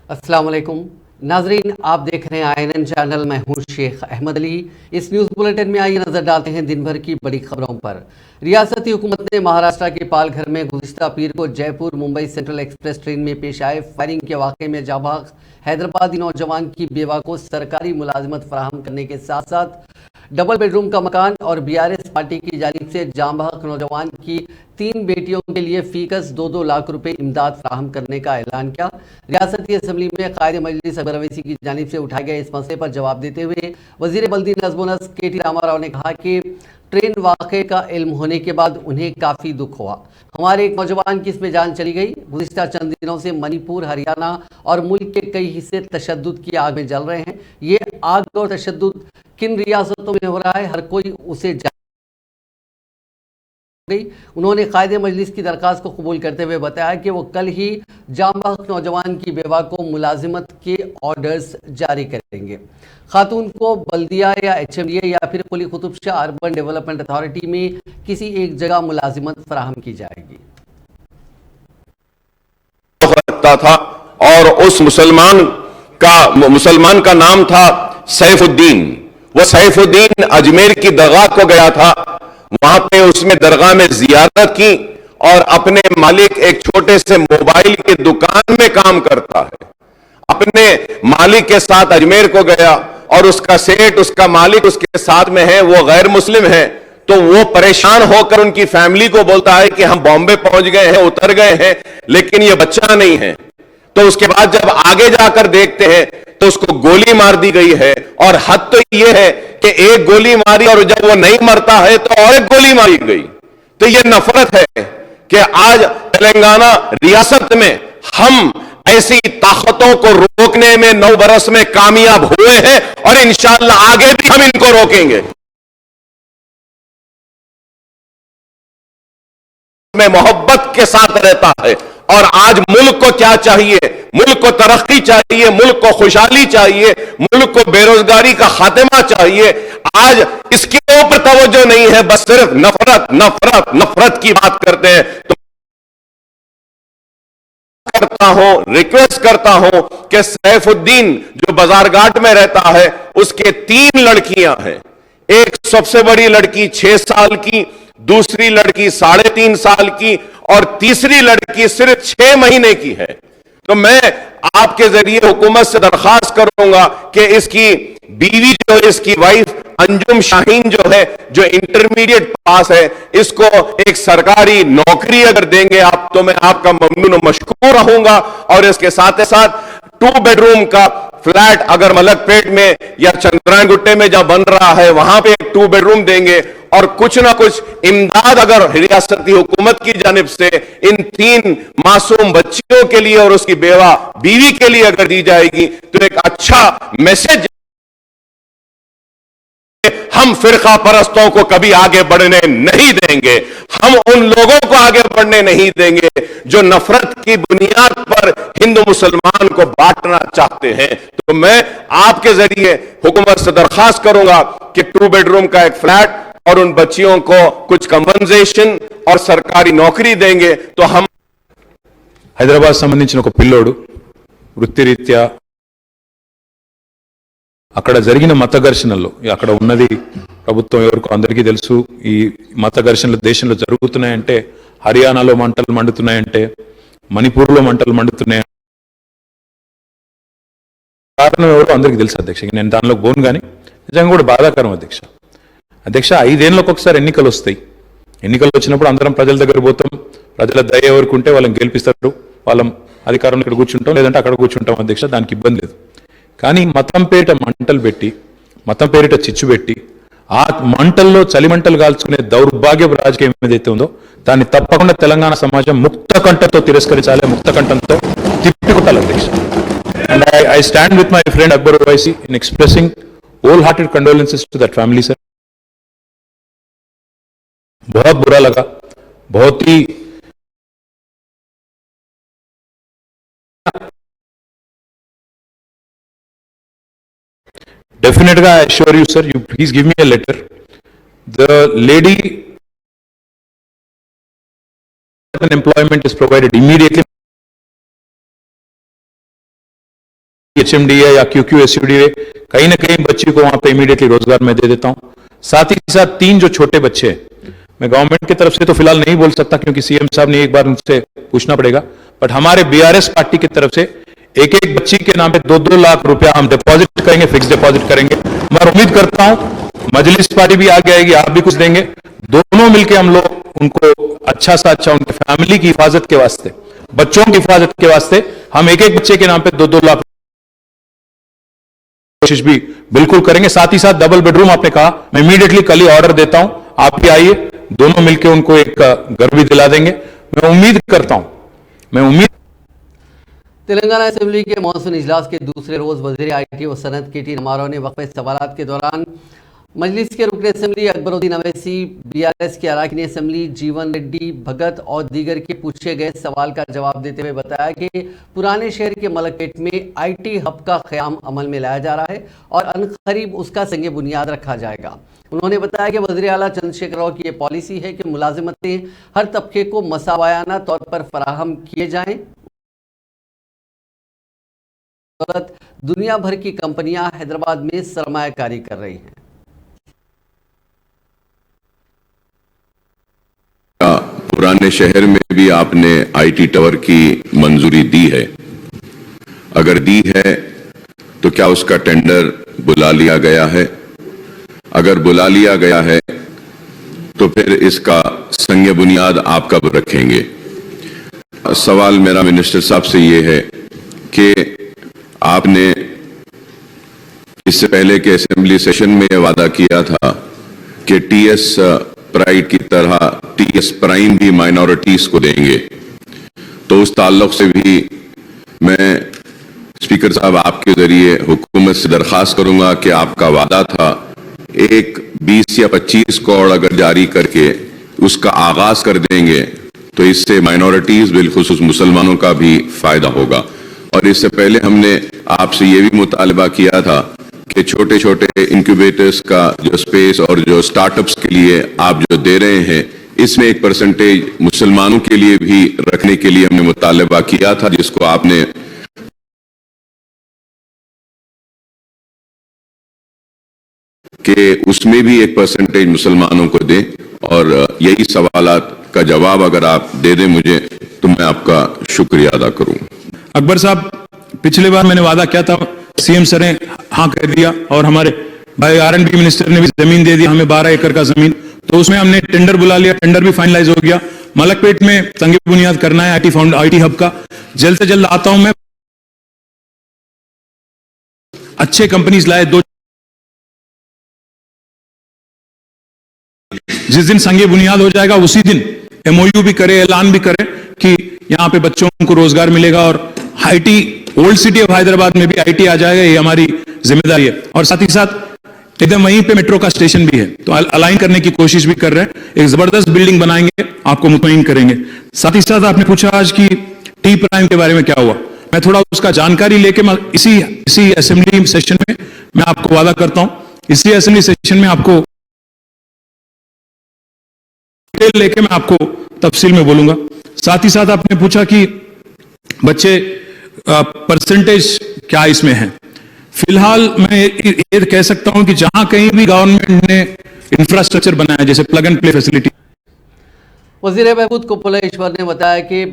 अस्सलाम वालेकुम नाजरीन, आप देख रहे हैं INN चैनल। मैं हूं शेख अहमद अली। इस न्यूज़ बुलेटिन में आइए नज़र डालते हैं दिन भर की बड़ी खबरों पर। रियासती हुकूमत ने महाराष्ट्र के पालघर में गुज़िश्ता पीर को Jaipur Mumbai central express train में पेश आए फायरिंग के वाक़े में जाबाज हैदराबादी नौजवान की बेवा को सरकारी मुलाजिमत फराहम करने के साथ साथ डबल बेडरूम का मकान और BRS पार्टी की जानिब से जांबाज नौजवान की 3 बेटियों के लिए फीकस 2-2 लाख रुपए इमदाद फराहम करने का ऐलान किया। रियासती असम्बली में कायद मजलिस अकबर अवैसी की जानिब से उठाए गए इस मसले पर जवाब देते हुए वजीर बल्दी नज़्म व नस्क KT रामाराव ने कहा कि ट्रेन वाक़े का इल्म होने के बाद उन्हें काफ़ी दुख हुआ। हमारे एक नौजवान की इसमें जान चली गई। गुज़िश्ता चंद दिनों से मणिपुर, हरियाणा और मुल्क के कई हिस्से तशद्दुद की आग में जल रहे हैं। ये आग और तशद्दुद किन रियासतों में हो रहा है, हर कोई उसे गई। उन्होंने कायदे मजलिस की दरख्वास्त को कबूल करते हुए बताया कि वो कल ही जांबाज नौजवान की बेवा को मुलाजिमत के ऑर्डर्स जारी करेंगे। खातून को बल्दिया या HMDA या फिर Quli Qutub Shah urban development authority में किसी एक जगह मुलाजिमत फराहम की जाएगी। रखता था और उस मुसलमान का नाम था सैफुद्दीन। वो सैफुद्दीन अजमेर की दरगाह को गया था। वहां पे उसने दरगाह में जियारत की और अपने मालिक एक छोटे से मोबाइल की दुकान में काम करता है। अपने मालिक के साथ अजमेर को गया और उसका सेठ, उसका मालिक उसके साथ में है, वो गैर मुस्लिम है। तो वो परेशान होकर उनकी फैमिली को बोलता है कि हम बॉम्बे पहुंच गए हैं, उतर गए हैं, लेकिन ये बच्चा नहीं है। तो उसके बाद जब आगे जाकर देखते हैं तो उसको गोली मार दी गई है। और हद तो यह है कि एक गोली मारी और जब वो नहीं मरता है तो और एक गोली मारी गई। तो ये नफरत है कि आज तेलंगाना रियासत में हम ऐसी ताकतों को रोकने में 9 बरस में कामयाब हुए हैं और इंशाअल्लाह आगे भी हम इनको रोकेंगे। में मोहब्बत के साथ रहता है। और आज मुल्क को क्या चाहिए? मुल्क को तरक्की चाहिए, मुल्क को खुशहाली चाहिए, मुल्क को बेरोजगारी का खात्मा चाहिए। आज इसके ऊपर तवज्जो नहीं है, बस सिर्फ नफरत नफरत नफरत की बात करते हैं। तो रिक्वेस्ट करता हूं कि सैफुद्दीन जो बाजारघाट में रहता है, उसके 3 लड़कियां हैं। एक सबसे बड़ी लड़की 6 साल की, दूसरी लड़की 3.5 साल की और तीसरी लड़की सिर्फ 6 महीने की है। तो मैं आपके जरिए हुकूमत से दरखास्त करूंगा कि इसकी बीवी जो है, इसकी वाइफ अंजुम शाहीन जो है, जो इंटरमीडिएट पास है, इसको एक सरकारी नौकरी अगर देंगे आप तो मैं आपका ममनून और मशकूर रहूंगा। और इसके साथ ही साथ 2 बेडरूम का फ्लैट अगर मलकपेट में या चंद्रायन में जहां बन रहा है वहां पे एक 2 बेडरूम देंगे। और कुछ ना कुछ इमदाद अगर रियासती हुकूमत की जानिब से इन 3 मासूम बच्चियों के लिए और उसकी बेवा बीवी के लिए अगर दी जाएगी तो एक अच्छा मैसेज। हम फिरका परस्तों को कभी आगे बढ़ने नहीं देंगे। हम उन लोगों को आगे बढ़ने नहीं देंगे जो नफरत की बुनियाद पर हिंदू मुसलमान को बांटना चाहते हैं। तो मैं आपके जरिए हुकूमत से दरखास्त करूंगा कि 2 बेडरूम का एक फ्लैट और उन बच्चियों को कुछ कंपनसेशन और सरकारी नौकरी देंगे तो हम హైదరాబాద్ సంబంధించిన ఒక పిల్లోడు వృత్తిరీత్యా అక్కడ జరిగిన మత ఘర్షణల్లో అక్కడ ఉన్నది ప్రభుత్వం ఎవరికో అందరికీ తెలుసు. ఈ మత ఘర్షణలు దేశంలో జరుగుతున్నాయంటే, హర్యానాలో మంటలు మండుతున్నాయంటే, మణిపూర్లో మంటలు మండుతున్నాయి. కారణం ఎవరో అందరికీ తెలుసు అధ్యక్ష. నేను దానిలో పోను కానీ నిజంగా కూడా బాధాకరం అధ్యక్ష. 5 ఏళ్ళకి ఒకసారి ఎన్నికలు వస్తాయి. ఎన్నికలు వచ్చినప్పుడు అందరం ప్రజల దగ్గర పోతాం. ప్రజల దయ ఎవరికి ఉంటే వాళ్ళని గెలిపిస్తారు. వాళ్ళం అధికారంలో ఇక్కడ కూర్చుంటాం, లేదంటే అక్కడ కూర్చుంటాం అధ్యక్ష. దానికి ఇబ్బంది లేదు. కానీ మతం పేరిట మంటలు పెట్టి, మతం పేరిట చిచ్చు పెట్టి, ఆ మంటల్లో చలిమంటలు కాల్చుకునే దౌర్భాగ్యపు రాజకీయం ఏదైతే ఉందో దాన్ని తప్పకుండా తెలంగాణ సమాజం ముక్త కంఠంతో తిరస్కరించాలి, ముక్త కంఠంతో తిప్పికొట్టాలి అధ్యక్ష. And I stand with my friend Akbar Owaisi in expressing wholehearted condolences to that family, sir. बहुत बुरा लगा, बहुत ही definitely I assure you, sir, you please give me a letter. The lady employment is provided immediately. HMD है या QQSUD है, कहीं ना कहीं बच्ची को वहां पे इमीडिएटली रोजगार मैं दे देता हूं। साथ ही साथ 3 जो छोटे बच्चे हैं, मैं गवर्नमेंट की तरफ से तो फिलहाल नहीं बोल सकता क्योंकि सीएम साहब ने एक बार उनसे पूछना पड़ेगा, बट हमारे BRS पार्टी की तरफ से एक एक बच्ची के नाम पे 2-2 लाख रुपया हम डिपॉजिट करेंगे, फिक्स डिपॉजिट करेंगे। मैं उम्मीद करता हूं मजलिस पार्टी भी आगे आएगी, आप भी कुछ देंगे, दोनों मिलकर हम लोग उनको अच्छा सा अच्छा उनके फैमिली की हिफाजत के वास्ते, बच्चों की हिफाजत के वास्ते हम एक एक बच्चे के नाम पे 2-2 लाख कोशिश भी बिल्कुल करेंगे। साथ ही साथ डबल बेडरूम आपने कहा, मैं इमीडिएटली कल ही ऑर्डर देता हूं, आप भी आइए, दोनों मिलकर उनको एक घर भी दिला देंगे। मैं उम्मीद करता हूं, तेलंगाना असेंबली के मॉनसून इजलास के दूसरे रोज वजीर IT व सनत KT रमाराव ने वक्फे सवालात के दौरान मजलिस के रुकन असेंबली अकबरुद्दीन अवैसी, BRS के अरकान असेंबली जीवन रेड्डी भगत और दीगर के पूछे गए सवाल का जवाब देते हुए बताया कि पुराने शहर के मलकपेट में IT हब का क़याम अमल में लाया जा रहा है और अनकरीब उसका संग बुनियाद रखा जाएगा। उन्होंने बताया कि वज़ीर आला चंद्रशेखर राव की ये पॉलिसी है कि मुलाजिमतें हर तबके को मसावायाना तौर पर फराहम किए जाएं। दुनिया भर की कंपनियां हैदराबाद में सरमायाकारी कर रही हैं। पुराने शहर में भी आपने IT टावर की मंजूरी दी है? अगर दी है तो क्या उसका टेंडर बुला लिया गया है? अगर बुला लिया गया है तो फिर इसका संग बुनियाद आप कब रखेंगे? सवाल मेरा मिनिस्टर साहब से ये है कि आपने इससे पहले के असेंबली सेशन में वादा किया था कि TS प्राइड की तरह TS प्राइम भी माइनॉरिटीज को देंगे, तो उस ताल्लुक से भी मैं स्पीकर साहब आपके जरिए हुकूमत से दरख्वास्त करूंगा कि आपका वादा था एक 20 या 25 करोड़ अगर जारी करके उसका आगाज कर देंगे तो इससे माइनॉरिटीज बिलखुसूस मुसलमानों का भी फायदा होगा। और इससे पहले हमने आपसे ये भी मुतालबा किया था कि छोटे छोटे इंक्यूबेटर्स का जो स्पेस और जो स्टार्टअप्स के लिए आप जो दे रहे हैं, इसमें 1% मुसलमानों के लिए भी रखने के लिए हमने मुतालबा किया था, जिसको आपने कि उसमें भी 1% मुसलमानों को दें। और यही सवालात का जवाब अगर आप दे दें मुझे तो मैं आपका शुक्रिया अदा करूं। अकबर साहब, पिछले बार मैंने वादा किया था, सीएम सर ने हाँ कह दिया और हमारे भाई R&B मिनिस्टर ने भी जमीन दे दी हमें 12 एकड़ का जमीन, तो उसमें हमने टेंडर बुला लिया, टेंडर भी फाइनलाइज हो गया। मलकपेट में संग बुनियाद करना है IT हब का, जल्द से जल्द आता हूं मैं। अच्छे कंपनीज लाए, 2 जिस दिन संग बुनियाद हो जाएगा उसी दिन MOU भी करे, ऐलान भी करे कि यहां पे बच्चों को रोजगार मिलेगा और IT old city of Hyderabad में भी IT आ जाएगा, ये हमारी जिम्मेदारी है। और साथ ही साथ एकदम वहीं पे मेट्रो का स्टेशन भी है, तो अलाइन करने की कोशिश भी कर रहे हैं, एक जबरदस्त बिल्डिंग बनाएंगे, आपको मुतमईन करेंगे। साथ ही साथ आपने पूछा आज की T प्राइम के बारे में क्या हुआ, मैं थोड़ा उसका जानकारी लेके इसी असेंबली सेशन में मैं आपको वादा करता हूं, इसी असेंबली सेशन में आपको लेके मैं आपको तफसील में बोलूंगा। साथ ही साथ आपने पूछा कि बच्चे परसेंटेज क्या इसमें है। फिलहाल मैं ये कह सकता हूं कि जहां कहीं भी गवर्नमेंट ने इंफ्रास्ट्रक्चर बनाया, जैसे प्लग एंड प्ले फैसिलिटी, वजीर बहबूद कुपलेश्वर ने बताया कि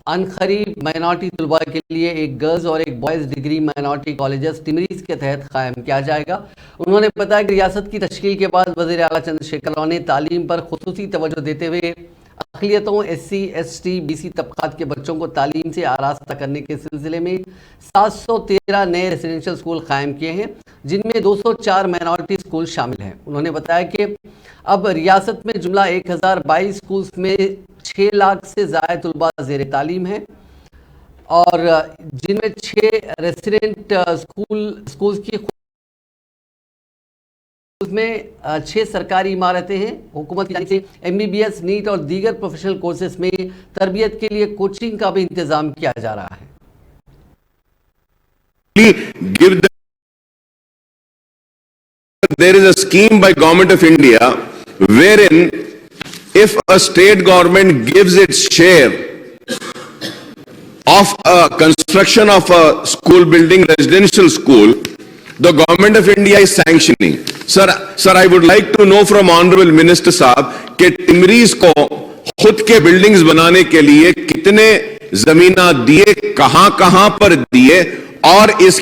अनखरीब माइनॉरिटी तलबा के लिए एक गर्ल्स और एक बॉयज़ डिग्री माइनॉरिटी कॉलेजेस टिमरीज के तहत कायम किया जाएगा। उन्होंने बताया कि रियासत की तश्कील के बाद वज़ीर आला चंद्रशेखर राव ने तालीम पर खुसूसी तवज्जो देते हुए अक़लियतों, SC, ST, BC तबक़ात के बच्चों को तालीम से आरास्ता करने के सिलसिले में 713 नए रेजिडेंशियल स्कूल कायम किए हैं, जिनमें 204 माइनॉरिटी स्कूल शामिल हैं। उन्होंने बताया कि अब रियासत में जुमला 1022 स्कूल्स में 6 लाख से ज़्यादा तलबा ज़ेर तालीम हैं और जिनमें 6 रेसिडेंट स्कूल्स की उसमें 6 सरकारी इमारतें हैं। हुकूमत की जानिब से MBBS, नीट और दीगर प्रोफेशनल कोर्सेज में तरबियत के लिए कोचिंग का भी इंतजाम किया जा रहा है। There is a scheme by Government of India wherein if a state government gives its share of construction of a school building, residential school, the government of India is sanctioning. Sir, I would like to know from Honorable Minister साहब कि टिमरीज को खुद के buildings बनाने के लिए कितने जमीना दिए, कहां पर दिए, और इस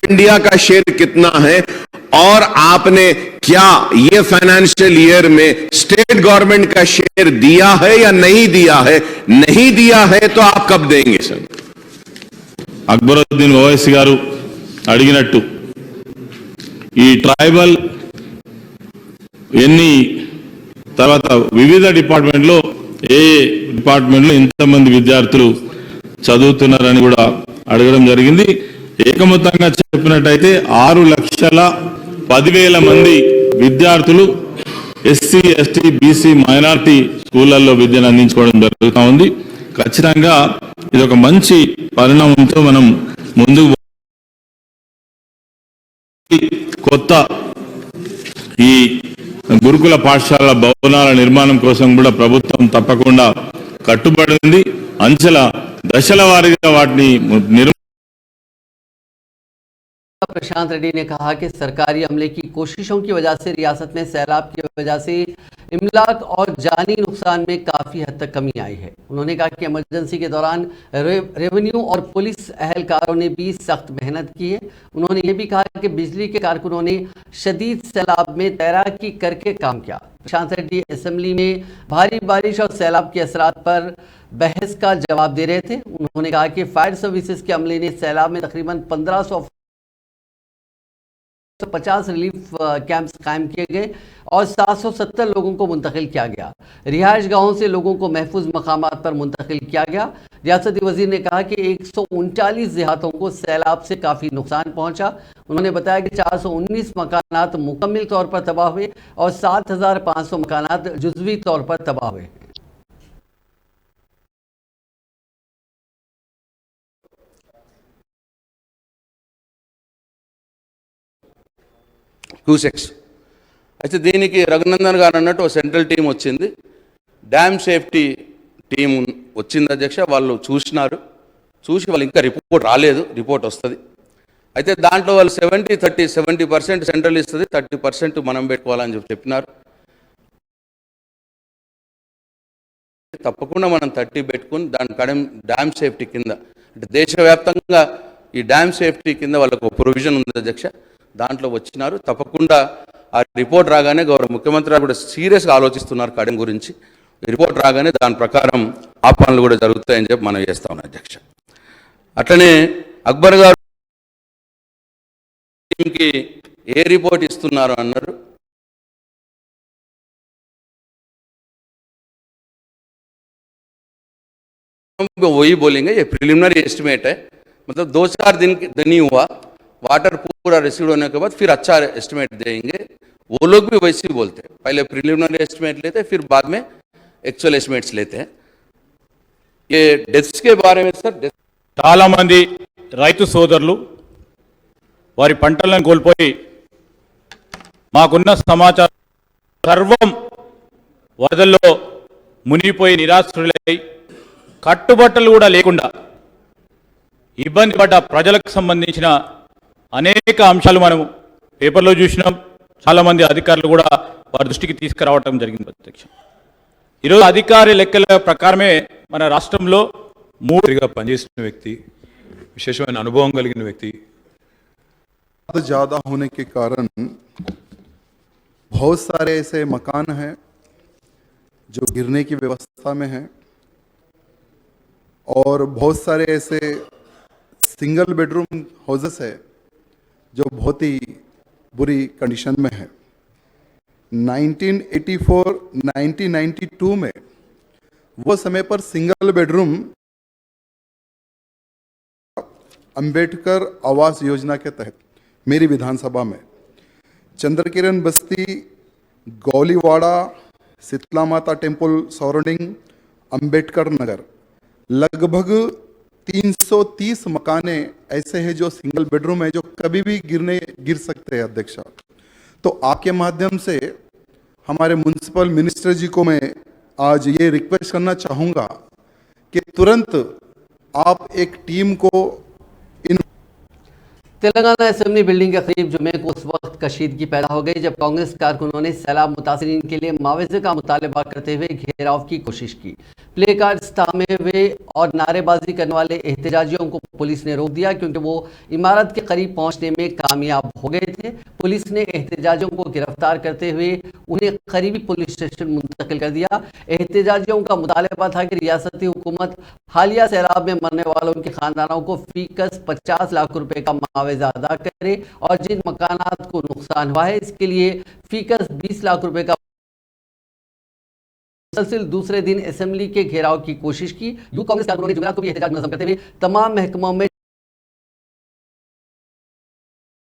इंडिया का शेयर कितना है, और आपने क्या ये फाइनेंशियल ईयर में स्टेट गवर्नमेंट का शेयर दिया है या नहीं दिया है? नहीं दिया है तो आप कब देंगे सर? అక్బరుద్దీన్ ఓవైసీ గారు అడిగినట్టు ఈ ట్రైబల్ ఎన్ని తర్వాత వివిధ డిపార్ట్మెంట్లో ఏ డిపార్ట్మెంట్లో ఎంతమంది విద్యార్థులు చదువుతున్నారని కూడా అడగడం జరిగింది. ఏకమొత్తంగా చెప్పినట్టయితే 6,10,000 మంది విద్యార్థులు ఎస్సీ, ఎస్టీ, బీసీ, మైనారిటీ స్కూళ్లలో విద్యను అందించుకోవడం జరుగుతూ ఉంది. ఖచ్చితంగా ఇది ఒక మంచి పరిణామంతో మనం ముందుకు కొత్త ఈ గురుకుల పాఠశాల భవనాల నిర్మాణం కోసం కూడా ప్రభుత్వం తప్పకుండా కట్టుబడి ఉంది. అంచెల దశల వారీగా వాటిని प्रशांत रेड्डी ने कहा कि सरकारी अमले की कोशिशों की वजह से रियासत में सैलाब की वजह से इमलाक और जानी नुकसान में काफ़ी हद तक कमी आई है. उन्होंने कहा कि इमरजेंसी के दौरान रेवेन्यू और पुलिस अहलकारों ने भी सख्त मेहनत की है. उन्होंने ये भी कहा कि बिजली के कारकुनों ने शदीद सैलाब में तैराकी करके काम किया. प्रशांत रेड्डी असेंबली में भारी बारिश और सैलाब के असरात पर बहस का जवाब दे रहे थे. उन्होंने कहा कि फायर सर्विसेज के अमले ने सैलाब में तकरीबन 1550 रिलीफ कैंप्स कायम किए गए और 770 लोगों को मुंतकिल किया गया. रिहाइश गाहों से लोगों को महफूज मकामात पर मुंतकिल किया गया. रियासती वजीर ने कहा कि 139 देहातों को सैलाब से काफ़ी नुकसान पहुंचा. उन्होंने बताया कि 419 मकानात मुकम्मल तौर पर तबाह हुए और 7,500 मकानात जुज़वी तौर पर तबाह हुए. 26 అయితే దీనికి రఘునందన్ గారు అన్నట్టు సెంట్రల్ టీం వచ్చింది, డ్యామ్ సేఫ్టీ టీం వచ్చింది అధ్యక్ష. వాళ్ళు చూసి వాళ్ళు ఇంకా రిపోర్ట్ రాలేదు, రిపోర్ట్ వస్తుంది. అయితే దాంట్లో వాళ్ళు 70% సెంట్రల్ ఇస్తుంది, 30% మనం పెట్టుకోవాలని చెప్పినారు. తప్పకుండా మనం 30 పెట్టుకుని దాని డ్యామ్ సేఫ్టీ కింద, అంటే దేశవ్యాప్తంగా ఈ డ్యామ్ సేఫ్టీ కింద వాళ్ళకు ప్రొవిజన్ ఉంది అధ్యక్ష. దాంట్లో వచ్చినారు. తప్పకుండా ఆ రిపోర్ట్ రాగానే గౌరవ ముఖ్యమంత్రి గారు కూడా సీరియస్గా ఆలోచిస్తున్నారు కడెం గురించి. రిపోర్ట్ రాగానే దాని ప్రకారం ఆ పనులు కూడా జరుగుతాయని చెప్పి మనం చేస్తా ఉన్నాం అధ్యక్ష. అట్లనే అక్బర్ గారు టీంకి ఏ రిపోర్ట్ ఇస్తున్నారు అన్నారు. वही बोलेंगे ये प्रिलिमिनरी एस्टिमेट है, मतलब 2-4 दिन नहीं हुआ, वाटर पूरा रिसीव होने के बाद फिर अच्छा एस्टिमेट देंगे. वो लोग भी वैसे ही बोलते हैं, पहले प्रिलिमिनरी एस्टिमेट लेते हैं, फिर बाद में एक्चुअल एस्टिमेट्स लेते हैं. ये डेथ्स के बारे में सर, చాలా మంది రైతు సోదరులు వారి పంటలను కోల్పోయి మాకున్న సమాచారం సర్వం వరదల్లో మునిగిపోయి నిరాశ్రులై కట్టుబట్టలు కూడా లేకుండా ఇబ్బంది పడ్డ ప్రజలకు సంబంధించిన అనేక అంశాలు మనం పేపర్లో చూసినాం. చాలామంది అధికారులు కూడా వారి దృష్టికి తీసుకురావటం జరిగింది అధ్యక్ష. ఈరోజు అధికారి లెక్కల ప్రకారమే మన రాష్ట్రంలో మూడుగా పనిచేసిన వ్యక్తి, విశేషమైన అనుభవం కలిగిన వ్యక్తి. ज़्यादा होने के कारण बहुत सारे ऐसे मकान हैं जो गिरने की व्यवस्था में हैं और बहुत सारे ऐसे सिंगल बेडरूम हाउसेस है जो बहुत ही बुरी कंडीशन में है. 1984-1992 में वो समय पर सिंगल बेडरूम अंबेडकर आवास योजना के तहत मेरी विधानसभा में चंद्रकिरण बस्ती, गौलीवाड़ा, शीतला माता टेम्पल सराउंडिंग, अंबेडकर नगर, लगभग 330 मकाने ऐसे हैं जो सिंगल बेडरूम है, जो कभी भी गिर सकते हैं अध्यक्ष. तो आपके माध्यम से हमारे म्युनिसिपल मिनिस्टर जी को मैं आज ये रिक्वेस्ट करना चाहूँगा कि तुरंत आप एक टीम को इन तेलंगाना असेंबली बिल्डिंग के करीब जुमे को उस वक्त कशीदगी पैदा हो गई जब कांग्रेस कारकुनों ने सैलाब मुतासरीन के लिए मुआवजे का मुतालबा करते हुए घेराव की कोशिश की। प्ले कार्ड्स थामे हुए और नारेबाजी करने वाले एहतजाजियों को पुलिस ने रोक दिया क्योंकि वो इमारत के करीब पहुंचने में कामयाब हो गए थे। पुलिस ने एहतजाजियों को गिरफ्तार करते हुए उन्हें करीबी पुलिस स्टेशन मुंतकिल कर दिया। एहतजाजियों का मुतालबा था कि रियासती हुकूमत हालिया सैलाब में मरने वालों के खानदानों को फीकस 50 लाख रुपए का मुआवजा अदा करे और जिन मकानात को नुकसान हुआ है इसके लिए फीकस 20 लाख रुपए का। मुसलसिल दूसरे दिन असेंबली के घेराव की कोशिश की। यूथ कांग्रेस कारकुनों ने जुमेरात को भी एहतजाज मुनज़्ज़म करते हुए तमाम महकमों में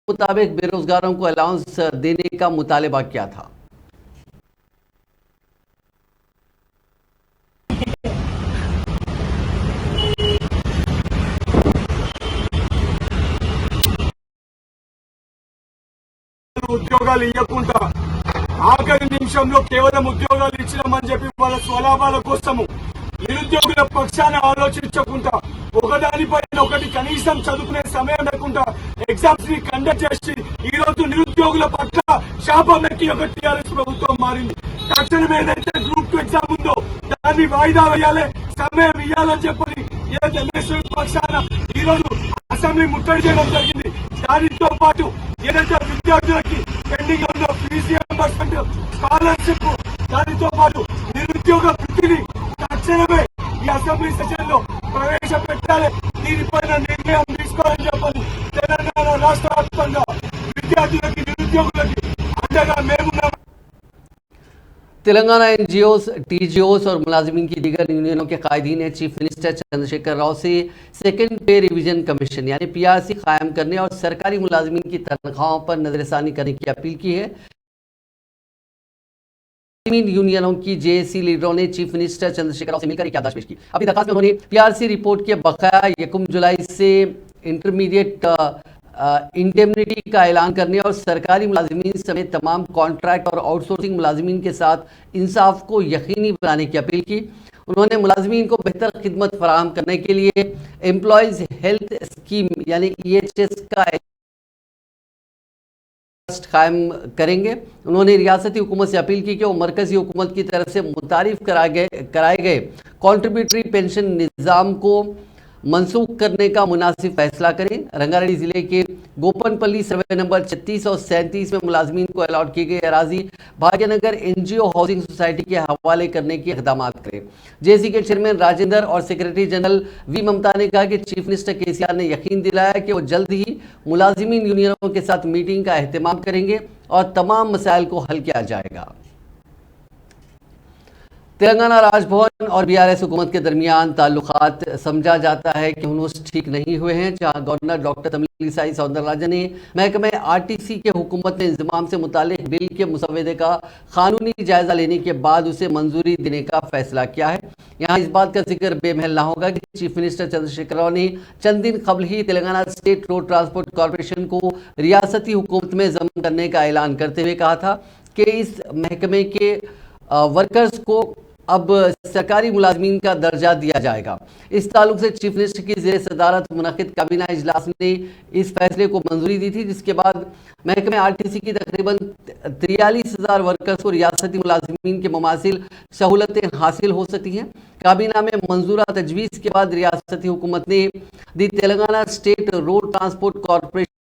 मुताबिक बेरोजगारों को अलाउंस देने का मुतालबा किया था। ఉద్యోగాలు ఇవ్వకుండా ఆఖరి నిమిషంలో కేవలం ఉద్యోగాలు ఇచ్చినామని చెప్పి వాళ్ళ స్వలాభాల కోసము నిరుద్యోగుల పక్షాన ఆలోచించకుండా ఒకదానిపైన ఒకటి కనీసం చదువుకునే సమయం లేకుండా ఎగ్జామ్స్ ని కండక్ట్ చేసి ఈ రోజు నిరుద్యోగుల పట్ల శాపం ఎక్కి ఒక టీఆర్ఎస్ ప్రభుత్వం మారింది. తక్షణం ఏదైతే గ్రూప్ 2 ఎగ్జామ్ ఉందో దాన్ని వాయిదా వేయాలి, సమయం ఇవ్వాలని చెప్పని ఏదైతే పక్షాన ఈ రోజు అసెంబ్లీ ముట్టడి చేయడం జరిగింది. దానితో పాటు ఏదైతే విద్యార్థులకి పెండింగ్ ఉందో ఫీజు రియంబర్స్మెంట్, స్కాలర్షిప్, దానితో పాటు నిరుద్యోగ వృత్తిని తక్షణమే ఈ అసెంబ్లీ సెషన్ లో ప్రవేశపెట్టాలి. దీనిపైన నిర్ణయం తీసుకోవాలని చెప్పని తెలంగాణ రాష్ట్ర వ్యాప్తంగా విద్యార్థులకి నిరుద్యోగులకి అండగా మేమున్నాం. तेलंगाना एनजीओस, टीजीओस और मुलाजिमीन की दीगर यूनियनों के कायदीन ने चीफ मिनिस्टर चंद्रशेखर राव से सेकेंड पे रिवीजन कमीशन यानी पीआरसी कायम करने और सरकारी मुलाजिमीन की तनख्वाहों पर नजरसानी करने की अपील की है। यूनियनों की जेएसी लीडरों ने चीफ मिनिस्टर चंद्रशेखर राव से मिलकर एक याददाश्त पेश की। अपनी दरखास्त में उन्होंने पीआरसी रिपोर्ट के बकाया 1 जुलाई से इंटरमीडिएट इंडेमनिटी का ऐलान करने और सरकारी मुलाजिमीन समेत तमाम कॉन्ट्रैक्ट और आउटसोर्सिंग मुलाजिमीन के साथ इंसाफ को यकीनी बनाने की अपील की। उन्होंने मुलाजिमीन को बेहतर खिदमत फराहम करने के लिए एम्प्लॉयज़ हेल्थ स्कीम यानी EHS का कायम करेंगे। उन्होंने रियासती हुकूमत से अपील की कि वो मरकजी हुकूमत की तरफ से मुतारिफ कराए गए कॉन्ट्रीब्यूटरी पेंशन निज़ाम को मनसूख करने का मुनासिब फैसला करें। रंगारेड्डी जिले के गोपनपल्ली सर्वे नंबर 36 और 37 में मुलाजमीन को अलॉट की गई अराजी भाग्यनगर एनजीओ हाउसिंग सोसाइटी के हवाले करने के इक़दाम करें। जेसी के चेयरमैन राजेंद्र और सेक्रेटरी जनरल वी ममता ने कहा कि चीफ मिनिस्टर केसीआर ने यकीन दिलाया कि वो जल्द ही मुलाजिमीन यूनियनों के साथ मीटिंग का एहतमाम करेंगे और तमाम मसाइल को हल किया जाएगा। तेलंगाना राजभवन और बीआरएस हुकूमत के दरमियान ताल्लुकात समझा जाता है कि उन्होंने ठीक नहीं हुए हैं। जहां गवर्नर डॉक्टर तमिलिसाई सौंदरराजन ने महकमे आरटीसी के हुकूमत में इंतजाम से मुतालिक बिल के मुसवदे का कानूनी जायजा लेने के बाद उसे मंजूरी देने का फैसला किया है। यहाँ इस बात का जिक्र बेमहल ना होगा कि चीफ मिनिस्टर चंद्रशेखर राव ने चंद दिन कबल ही Telangana state road transport corporation को रियासती हुकूमत में ज़ब्त करने का ऐलान करते हुए कहा था कि इस महकमे के वर्कर्स को अब सरकारी मुलाजमीन का दर्जा दिया जाएगा। इस ताल्लुक से चीफ मिनिस्टर की ज़ेर सदारत मुनक़िद काबीना इजलास ने इस फैसले को मंजूरी दी थी, जिसके बाद महकमे आरटीसी की तकरीबन 43,000 वर्कर्स को रियासती मुलाजमीन के ममासिल सहूलतें हासिल हो सकती हैं। काबीना में मंजूरा तजवीज़ के बाद रियासती हुकूमत ने दी Telangana state road transport corporation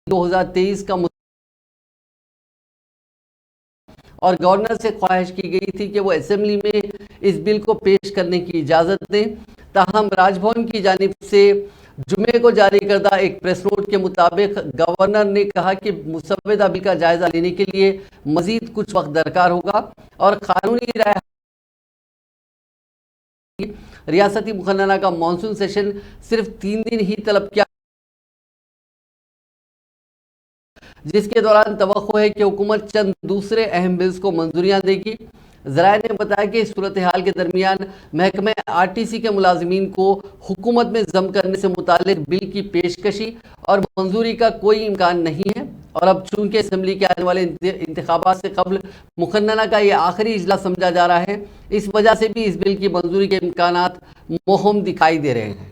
2023 का और गवर्नर से ख्वाहिश की गई थी कि वो असेंबली में इस बिल को पेश करने की इजाज़त दें। ताहम राजभवन की जानिब से जुमे को जारी करदा एक प्रेस नोट के मुताबिक गवर्नर ने कहा कि मुसवदा बिल का जायजा लेने के लिए मजीद कुछ वक्त दरकार होगा और कानूनी राय रियासती मुखन्ना का मानसून सेशन सिर्फ 3 दिन ही तलब किया, जिसके दौरान तवक्को है कि हुकूमत चंद दूसरे अहम बिल्स को मंजूरियां देगी। ज़राए ने बताया कि इस सूरत हाल के दरमियान महकमे आरटीसी के मुलाजमीन को हुकूमत में जम करने से मुतालिक बिल की पेशकशी और मंजूरी का कोई इम्कान नहीं है। और अब चूंकि असेंबली के आने वाले इंतखाबात से कबल मुखन्नना का ये आखिरी इजलास समझा जा रहा है, इस वजह से भी इस बिल की मंजूरी के इम्कानात मोहम दिखाई दे रहे हैं।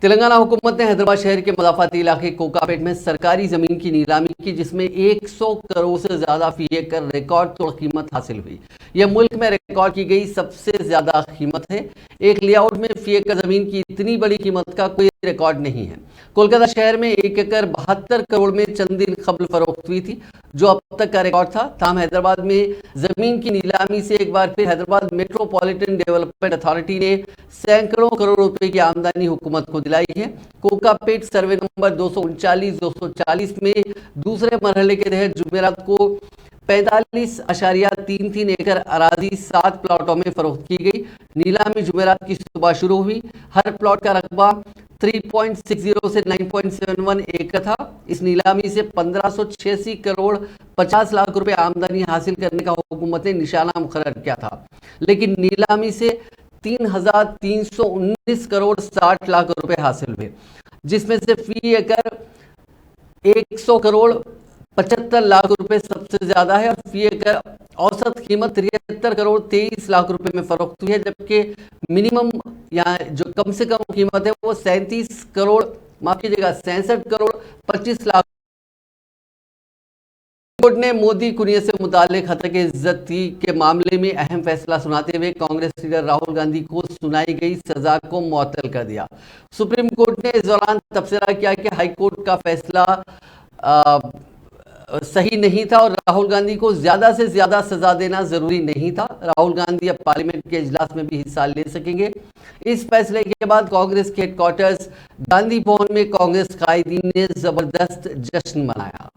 तेलंगाना हुकूमत ने हैदराबाद शहर के मदाफाती इलाके कोकापेट में सरकारी जमीन की नीलामी की, जिसमें 100 करोड़ से ज्यादा फी एकड़ रिकॉर्ड तोड़ कीमत हासिल हुई। यह मुल्क में रिकॉर्ड की गई सबसे ज्यादा कीमत है। एक लेआउट में फी एकड़ जमीन की इतनी बड़ी कीमत का कोई रिकॉर्ड नहीं है। कोलकाता शहर में 1 एकड़ 72 करोड़ में चंद दिन कबल फरोख्त हुई थी, जो अब तक का रिकॉर्ड था। ताहम हैदराबाद में जमीन की नीलामी से एक बार फिर हैदराबाद मेट्रोपॉलिटन डेवलपमेंट अथॉरिटी ने सैकड़ों करोड़ रुपए की आमदनी हुकूमत को दिलाई है। कोकापेट सर्वे नंबर 239-240 में दूसरे मरहले के तहत जुमेरात को 45.33 एकड़ अराजी 7 प्लॉटों में फरोख्त की गई। नीलामी जुमेरात की सुबह शुरू हुई। हर प्लॉट का रकबा 3.60 से 9.71 एकड़ था। इस नीलामी से 1586 करोड़ 50 लाख रुपए आमदनी हासिल करने का हुकूमत ने निशाना मुकर्रर किया था, लेकिन नीलामी से 3,319 करोड़ 60 लाख रुपए हासिल हुए, जिसमें से फी एकड़ 100 करोड़ 75 लाख रुपए सबसे ज्यादा है और फी एकड़ औसत कीमत 73 करोड़ 23 लाख रुपए में फरोख्त हुई है, जबकि मिनिमम या जो कम से कम कीमत है वो 67 करोड़ 25 लाख। कोर्ट ने मोदी कुनियत से मुताल्लिक हत्या की इज्जती के मामले में अहम फैसला सुनाते हुए कांग्रेस लीडर राहुल गांधी को सुनाई गई सजा को मुअत्तल कर दिया। सुप्रीम कोर्ट ने इस दौरान तबसरा किया कि हाई कोर्ट का फैसला सही नहीं था और राहुल गांधी को ज्यादा से ज्यादा सजा देना जरूरी नहीं था। राहुल गांधी अब पार्लियामेंट के इजलास में भी हिस्सा ले सकेंगे। इस फैसले के बाद कांग्रेस के हेडक्वार्टर्स गांधी भवन में कांग्रेस कायदीन ने जबरदस्त जश्न मनाया।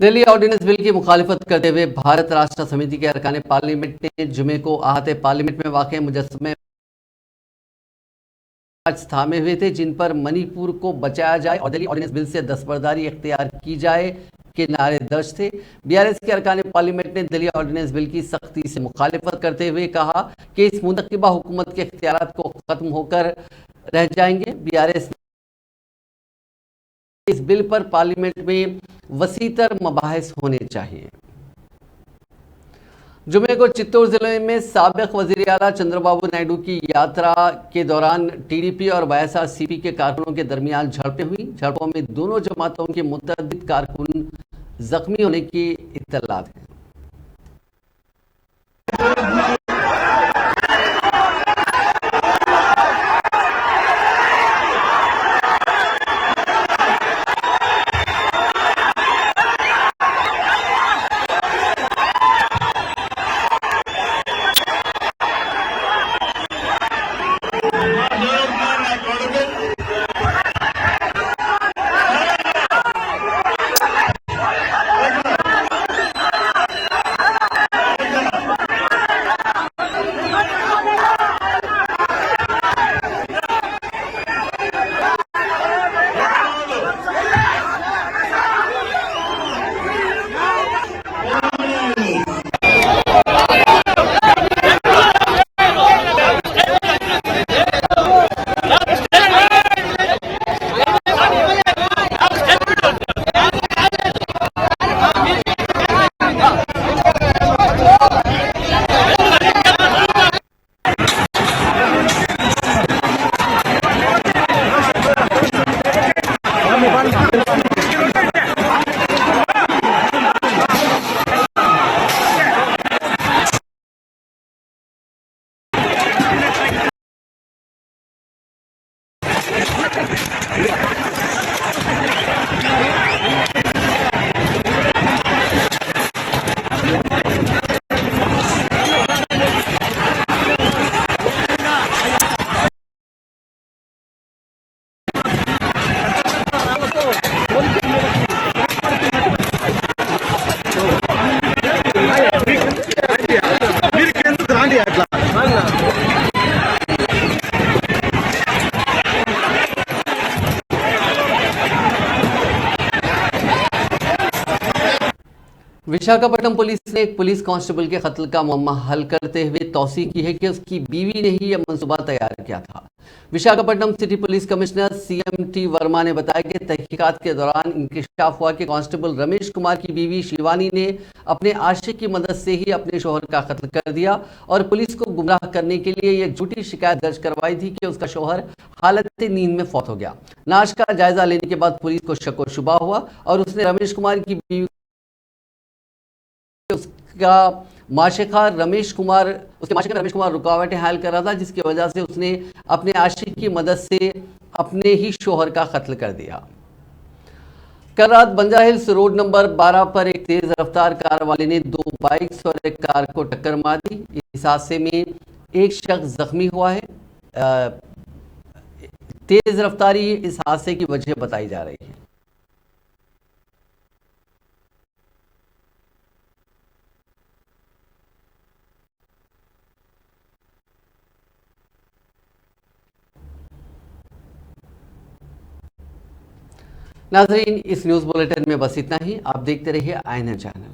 दिल्ली ऑर्डिनेंस बिल की मुखालिफत करते हुए भारत राष्ट्र समिति के अरकान पार्लियामेंट ने जुमे को आहते पार्लियामेंट में वाक़ मुजस्समे आज थामे हुए थे, जिन पर मणिपुर को बचाया जाए और दिल्ली ऑर्डिनेंस बिल से दस्तबरदारी इख्तियार की जाए के नारे दर्ज थे। बीआरएस के अरकान पार्लियामेंट ने दिल्ली ऑर्डिनेंस बिल की सख्ती से मुखालिफत करते हुए कहा कि इस मुंतखबा हुकूमत के इख्तियारात को खत्म होकर रह जाएंगे। बीआरएस इस बिल पर पार्लियामेंट में वसीतर मबाहिस होने चाहिए। जुमे को चित्तौड़ जिले में साबिक वजीर आला चंद्रबाबू नायडू की यात्रा के दौरान टीडीपी और वाईएसआरसीपी के कारकुनों के दरमियान झड़पें हुई। झड़पों में दोनों जमातों के मुतअद्दिद कारकुन जख्मी होने की इत्तलात है। विशाखापट्टनम पुलिस ने एक पुलिस कांस्टेबल के कत्ल का मामला हल करते हुए तौसीह की है कि उसकी बीवी ने ही यह मंसूबा तैयार किया था। Visakhapatnam city police commissioner CMT Verma ने बताया कि तहकीकात के दौरान इंकशाफ हुआ कि कांस्टेबल रमेश कुमार की बीवी शिवानी ने अपने आशिक की मदद से ही अपने शोहर का कत्ल कर दिया और पुलिस को गुमराह करने के लिए यह झूठी शिकायत दर्ज करवाई थी कि उसका शोहर हालत नींद में फौत हो गया। नाश का जायजा लेने के बाद पुलिस को शक व शुबा हुआ और उसने रमेश कुमार की बीवी उसका माशिका रमेश कुमार रुकावटें हायल कर रहा था, जिसकी वजह से उसने अपने आशिक की मदद से अपने ही शोहर का कत्ल कर दिया। कल रात बंजारा हिल्स रोड नंबर 12 पर एक तेज रफ्तार कार वाले ने 2 बाइक्स और एक कार को टक्कर मार दी। इस हादसे में एक शख्स जख्मी हुआ है। तेज रफ्तारी इस हादसे की वजह बताई जा रही है। नाज़रीन, इस न्यूज़ बुलेटिन में बस इतना ही। आप देखते रहिए INN चैनल।